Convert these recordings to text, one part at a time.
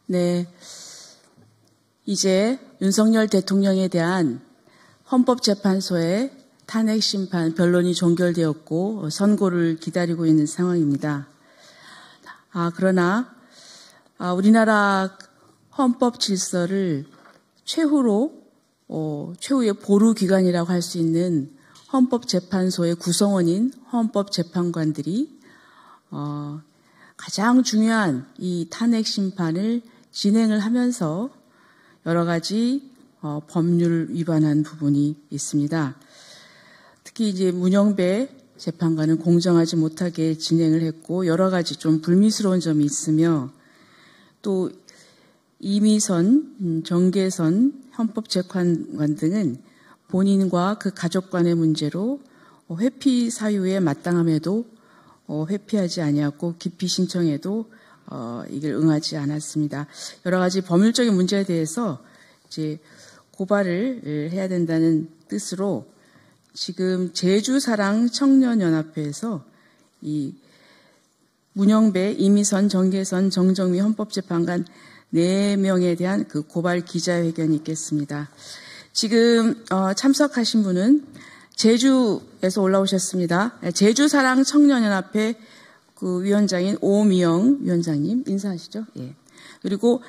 네, 이제 윤석열 대통령에 대한 헌법재판소의 탄핵 심판 변론이 종결되었고 선고를 기다리고 있는 상황입니다. 그러나 우리나라 헌법 질서를 최후의 보루 기관이라고 할 수 있는 헌법재판소의 구성원인 헌법재판관들이 가장 중요한 이 탄핵 심판을 진행을 하면서 여러 가지 법률을 위반한 부분이 있습니다. 특히 이제 문영배 재판관은 공정하지 못하게 진행을 했고 여러 가지 좀 불미스러운 점이 있으며 또 이미선, 정계선 헌법재판관 등은 본인과 그 가족 간의 문제로 회피 사유에 마땅함에도 회피하지 아니었고 기피 신청에도 이걸 응하지 않았습니다. 여러 가지 법률적인 문제에 대해서 이제 고발을 해야 된다는 뜻으로 지금 제주사랑 청년연합회에서 이 문영배, 이미선, 정계선, 정정미 헌법재판관 4명에 대한 그 고발 기자회견이 있겠습니다. 지금 참석하신 분은 제주에서 올라오셨습니다. 제주사랑 청년연합회 그 위원장인 오미영 위원장님 인사하시죠? 예. 그리고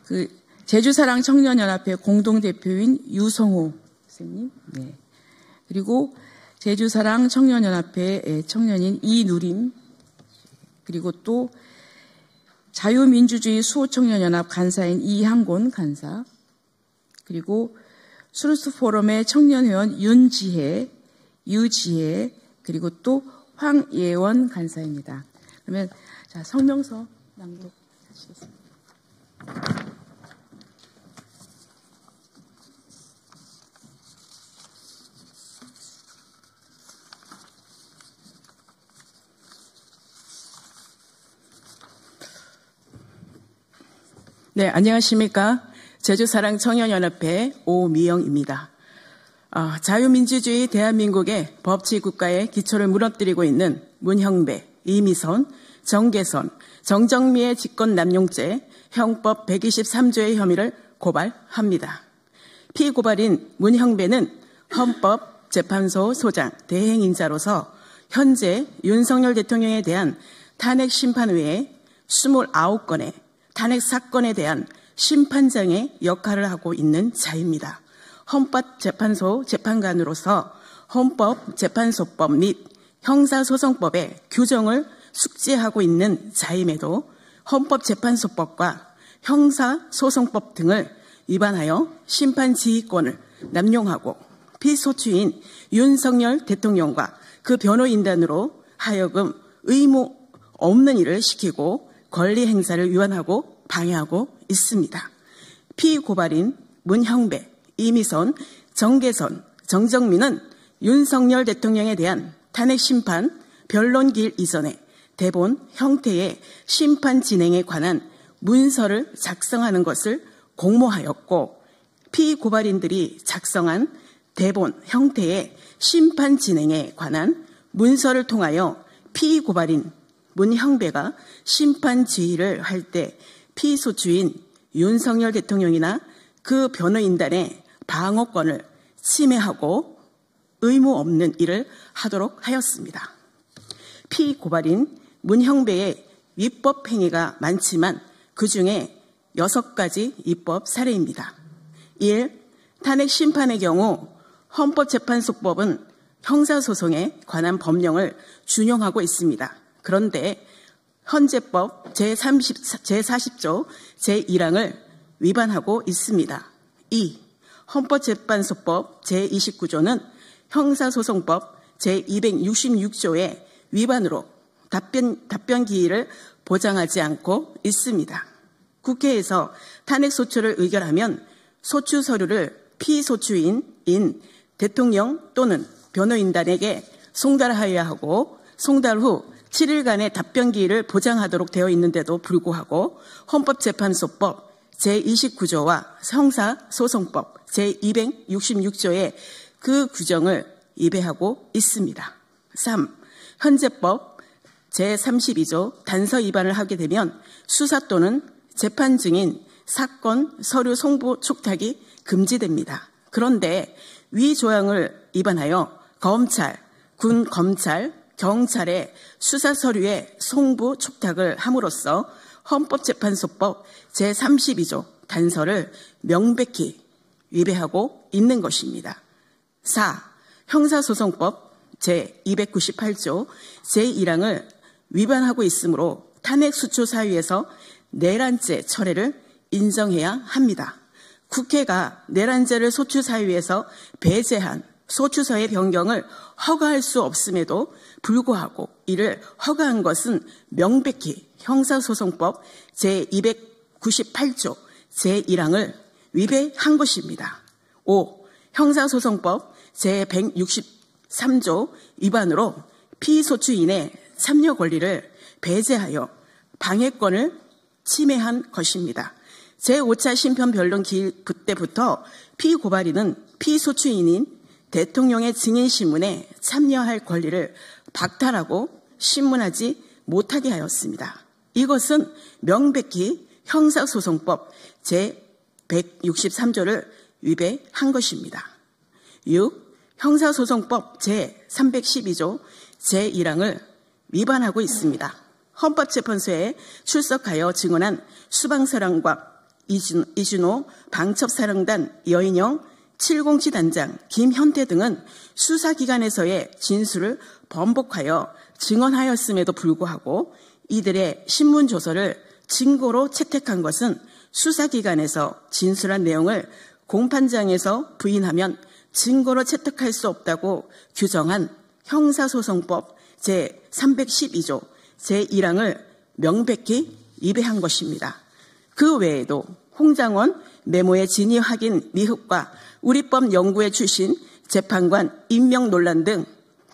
그 제주사랑 청년연합회 공동대표인 유성호 선생님, 네. 그리고 제주사랑 청년연합회 청년인 이누림, 그리고 또 자유민주주의 수호청년연합 간사인 이향곤 간사, 그리고 수루스포럼의 청년회원 윤지혜, 유지혜, 그리고 또 황예원 간사입니다. 그러면 자 성명서 낭독하시겠습니다. 네, 안녕하십니까. 제주사랑 청년연합회 오미영입니다. 자유민주주의 대한민국의 법치국가의 기초를 무너뜨리고 있는 문형배, 이미선, 정계선, 정정미의 직권남용죄 형법 123조의 혐의를 고발합니다. 피고발인 문형배는 헌법재판소 소장 대행인자로서 현재 윤석열 대통령에 대한 탄핵 심판 외에 29건의 탄핵 사건에 대한 심판장의 역할을 하고 있는 자입니다. 헌법재판소 재판관으로서 헌법재판소법 및 형사소송법의 규정을 숙지하고 있는 자임에도 헌법재판소법과 형사소송법 등을 위반하여 심판지휘권을 남용하고 피소추인 윤석열 대통령과 그 변호인단으로 하여금 의무 없는 일을 시키고 권리 행사를 위반하고 방해하고 있습니다. 피고발인 문형배, 이미선, 정계선, 정정미는 윤석열 대통령에 대한 탄핵 심판 변론기일 이전에 대본 형태의 심판 진행에 관한 문서를 작성하는 것을 공모하였고 피고발인들이 작성한 대본 형태의 심판 진행에 관한 문서를 통하여 피고발인 문형배가 심판 지휘를 할 때 피소추인 윤석열 대통령이나 그 변호인단의 방어권을 침해하고 의무 없는 일을 하도록 하였습니다. 피고발인 문형배의 위법 행위가 많지만 그중에 6가지 위법 사례입니다. 1. 탄핵 심판의 경우 헌법재판소법은 형사소송에 관한 법령을 준용하고 있습니다. 그런데 헌재법 제40조 제1항을 위반하고 있습니다. 2. 헌법재판소법 제29조는 형사소송법 제266조의 위반으로 답변 기일을 보장하지 않고 있습니다. 국회에서 탄핵소추를 의결하면 소추 서류를 피소추인인 대통령 또는 변호인단에게 송달하여야 하고 송달 후 7일간의 답변 기일을 보장하도록 되어 있는데도 불구하고 헌법재판소법 제29조와 형사소송법 제266조의 그 규정을 위배하고 있습니다. 3. 헌재법 제32조 단서 위반을 하게 되면 수사 또는 재판 중인 사건 서류 송부 촉탁이 금지됩니다. 그런데 위 조항을 위반하여 검찰, 군 검찰, 경찰의 수사 서류에 송부 촉탁을 함으로써 헌법재판소법 제32조 단서를 명백히 위배하고 있는 것입니다. 4. 형사소송법 제298조 제1항을 위반하고 있으므로 탄핵수초사유에서 내란죄 철회를 인정해야 합니다. 국회가 내란죄를 소추사유에서 배제한 소추서의 변경을 허가할 수 없음에도 불구하고 이를 허가한 것은 명백히 형사소송법 제298조 제1항을 위배한 것입니다. 5. 형사소송법 제163조 위반으로 피소추인의 참여 권리를 배제하여 방해권을 침해한 것입니다. 제5차 심판 변론 기일 때부터 피고발인은 피소추인인 대통령의 증인신문에 참여할 권리를 박탈하고 신문하지 못하게 하였습니다. 이것은 명백히 형사소송법 제163조를 위배한 것입니다. 6. 형사소송법 제312조 제1항을 위반하고 있습니다. 헌법재판소에 출석하여 증언한 수방사령관 이준호 방첩사령단 여인영 707 단장 김현태 등은 수사기관에서의 진술을 번복하여 증언하였음에도 불구하고 이들의 신문조서를 증거로 채택한 것은 수사기관에서 진술한 내용을 공판장에서 부인하면 증거로 채택할 수 없다고 규정한 형사소송법 제312조 제1항을 명백히 위배한 것입니다. 그 외에도 홍장원 메모의 진위 확인 미흡과 우리법 연구에 출신 재판관 임명 논란 등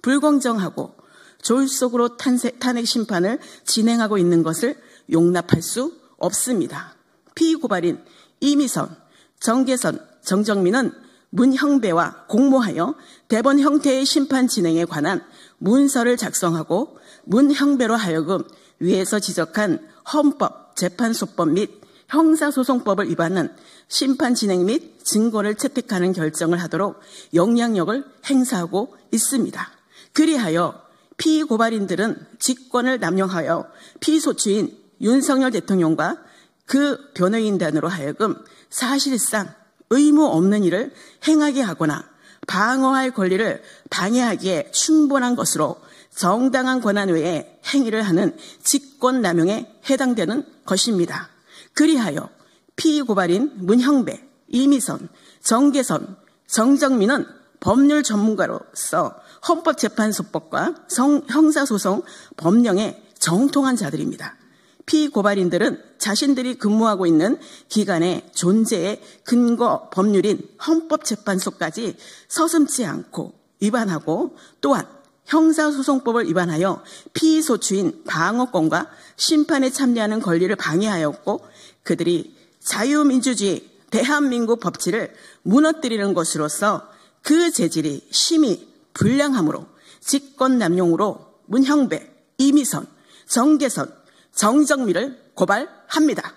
불공정하고 졸속으로 탄핵 심판을 진행하고 있는 것을 용납할 수 없습니다. 피고발인 이미선, 정계선, 정정민은 문형배와 공모하여 대본 형태의 심판 진행에 관한 문서를 작성하고 문형배로 하여금 위에서 지적한 헌법, 재판소법 및 형사소송법을 위반한 심판 진행 및 증거를 채택하는 결정을 하도록 영향력을 행사하고 있습니다. 그리하여 피고발인들은 직권을 남용하여 피소추인 윤석열 대통령과 그 변호인단으로 하여금 사실상 의무 없는 일을 행하게 하거나 방어할 권리를 방해하기에 충분한 것으로 정당한 권한 외에 행위를 하는 직권남용에 해당되는 것입니다. 그리하여 피고발인 문형배, 이미선, 정계선, 정정민은 법률 전문가로서 헌법재판소법과 형사소송 법령에 정통한 자들입니다. 피고발인들은 자신들이 근무하고 있는 기관의 존재의 근거 법률인 헌법재판소까지 서슴지 않고 위반하고 또한 형사소송법을 위반하여 피소추인 방어권과 심판에 참여하는 권리를 방해하였고 그들이 자유민주주의 대한민국 법치를 무너뜨리는 것으로서 그 재질이 심히 불량하므로 직권남용으로 문형배, 이미선, 정계선, 정정미를 고발합니다.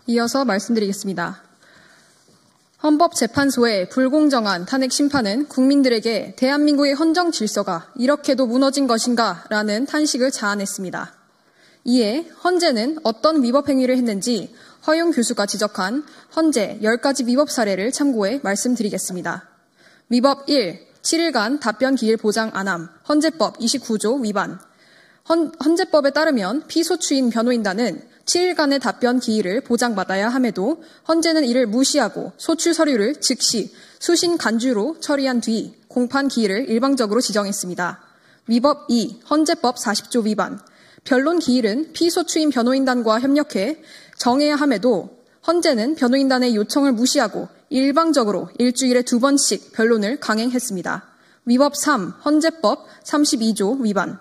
이어서 말씀드리겠습니다. 헌법재판소의 불공정한 탄핵 심판은 국민들에게 대한민국의 헌정 질서가 이렇게도 무너진 것인가 라는 탄식을 자아냈습니다. 이에 헌재는 어떤 위법 행위를 했는지 허용 교수가 지적한 헌재 10가지 위법 사례를 참고해 말씀드리겠습니다. 위법 1. 7일간 답변 기일 보장 안함, 헌재법 29조 위반. 헌재법에 따르면 피소추인 변호인단은 7일간의 답변 기일을 보장받아야 함에도 헌재는 이를 무시하고 소추 서류를 즉시 수신 간주로 처리한 뒤 공판 기일을 일방적으로 지정했습니다. 위법 2. 헌재법 40조 위반. 변론 기일은 피소추인 변호인단과 협력해 정해야 함에도 헌재는 변호인단의 요청을 무시하고 일방적으로 일주일에 2번씩 변론을 강행했습니다. 위법 3. 헌재법 32조 위반.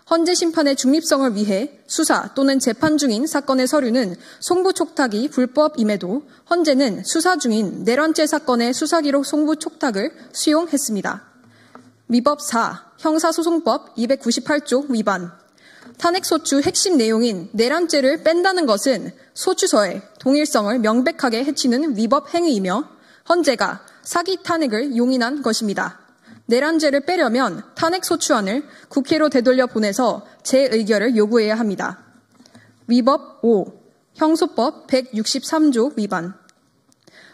헌재 심판의 중립성을 위해 수사 또는 재판 중인 사건의 서류는 송부 촉탁이 불법임에도 헌재는 수사 중인 내란죄 사건의 수사기록 송부 촉탁을 수용했습니다. 위법 4. 형사소송법 298조 위반. 탄핵소추 핵심 내용인 내란죄를 뺀다는 것은 소추서의 동일성을 명백하게 해치는 위법 행위이며 헌재가 사기 탄핵을 용인한 것입니다. 내란죄를 빼려면 탄핵소추안을 국회로 되돌려 보내서 재의결을 요구해야 합니다. 위법 5. 형소법 163조 위반.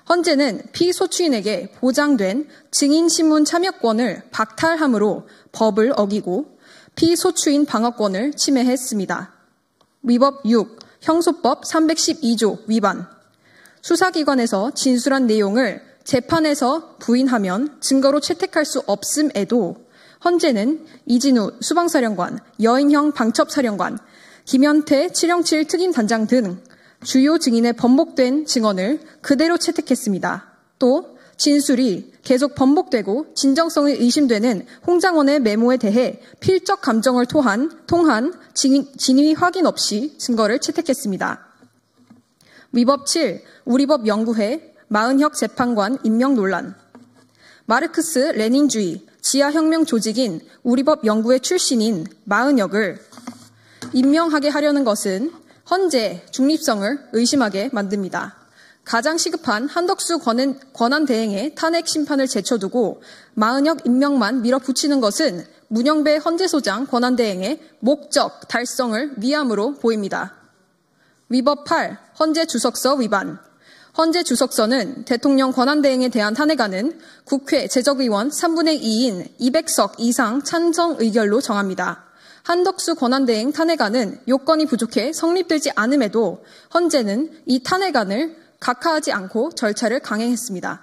헌재는 피소추인에게 보장된 증인신문 참여권을 박탈함으로 법을 어기고 피소추인 방어권을 침해했습니다. 위법 6. 형소법 312조 위반. 수사기관에서 진술한 내용을 재판에서 부인하면 증거로 채택할 수 없음에도 헌재는 이진우 수방사령관, 여인형 방첩사령관, 김현태 707 특임단장 등 주요 증인의 번복된 증언을 그대로 채택했습니다. 또 진술이 계속 번복되고 진정성이 의심되는 홍장원의 메모에 대해 필적 감정을 통한 진위 확인 없이 증거를 채택했습니다. 위법 7. 우리법 연구회 마은혁 재판관 임명 논란. 마르크스 레닌주의 지하혁명 조직인 우리법 연구회 출신인 마은혁을 임명하게 하려는 것은 헌재 중립성을 의심하게 만듭니다. 가장 시급한 한덕수 권한대행의 탄핵 심판을 제쳐두고 마은혁 임명만 밀어붙이는 것은 문영배 헌재소장 권한대행의 목적 달성을 위함으로 보입니다. 위법 8. 헌재 주석서 위반. 헌재 주석서는 대통령 권한대행에 대한 탄핵안은 국회 제적의원 3분의 2인 200석 이상 찬성 의결로 정합니다. 한덕수 권한대행 탄핵안은 요건이 부족해 성립되지 않음에도 헌재는 이 탄핵안을 각하하지 않고 절차를 강행했습니다.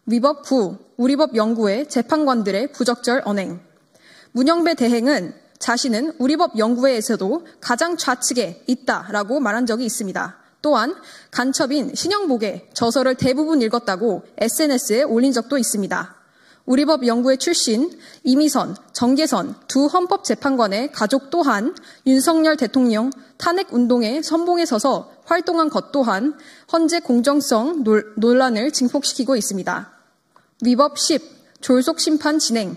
위법 9. 우리법 연구회 재판관들의 부적절 언행. 문영배 대행은 자신은 우리법 연구회에서도 가장 좌측에 있다라고 말한 적이 있습니다. 또한 간첩인 신영복의 저서를 대부분 읽었다고 SNS에 올린 적도 있습니다. 우리법 연구회 출신 이미선, 정계선 두 헌법재판관의 가족 또한 윤석열 대통령 탄핵운동에 선봉에 서서 활동한 것 또한 헌재 공정성 논란을 증폭시키고 있습니다. 위법 10. 졸속 심판 진행.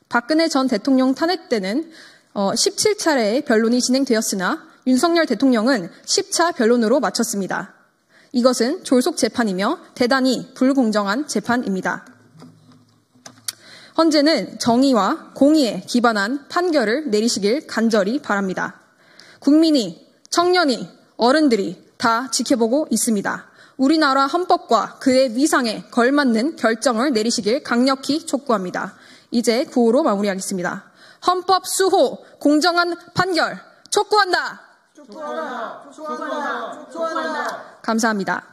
박근혜 전 대통령 탄핵 때는 17차례의 변론이 진행되었으나 윤석열 대통령은 10차 변론으로 마쳤습니다. 이것은 졸속 재판이며 대단히 불공정한 재판입니다. 헌재는 정의와 공의에 기반한 판결을 내리시길 간절히 바랍니다. 국민이, 청년이, 어른들이 다 지켜보고 있습니다. 우리나라 헌법과 그의 위상에 걸맞는 결정을 내리시길 강력히 촉구합니다. 이제 구호로 마무리하겠습니다. 헌법 수호, 공정한 판결 촉구한다. 촉구한다. 촉구한다. 촉구한다. 감사합니다.